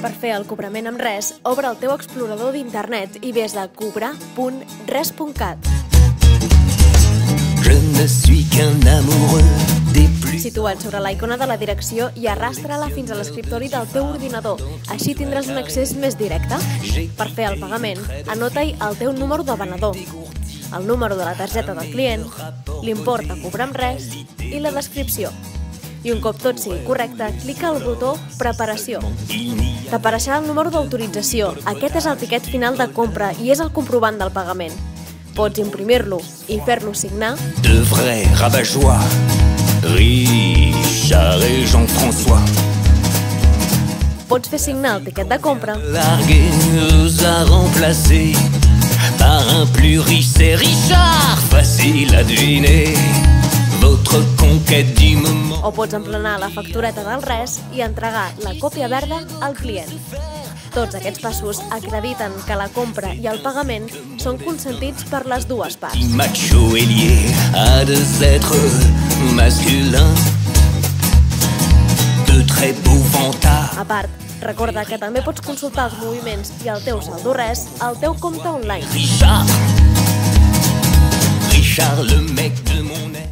Per fer el cobrament amb res, obre el teu explorador d'internet i vés a cobrar.res.cat. Je ne suis qu'un amoureux des plus... Situa't sobre la icona de la direcció i arrastra-la fins a l'escriptori del teu ordinador. Així tindràs un accés més directe. Per fer el pagament, anota-hi el teu número de venedor, el número de la targeta del client, l'import a cobrar amb res i la descripció. I un cop tot sigui correcte, clica al botó Preparació. T'apareixerà el número d'autorització. Aquest és el tiquet final de compra i és el comprovant del pagament. Pots imprimir-lo i fer-lo signar. De vrais rabat-joie, Richard et Jean-François. Pots fer signar el tiquet de compra. Larguer nous a remplacés par un plus riche, c'est Richard. Facile à deviner votre conquête du moment. O pots emplenar la factureta del res i entregar la còpia verda al client. Tots aquests passos acrediten que la compra i el pagament són consentits per les dues parts. Macho est lié à deux êtres masculins de très beaux vantards. A part, recorda que també pots consultar els moviments i el teu saldo res al teu compte online. Richard, le mec de mon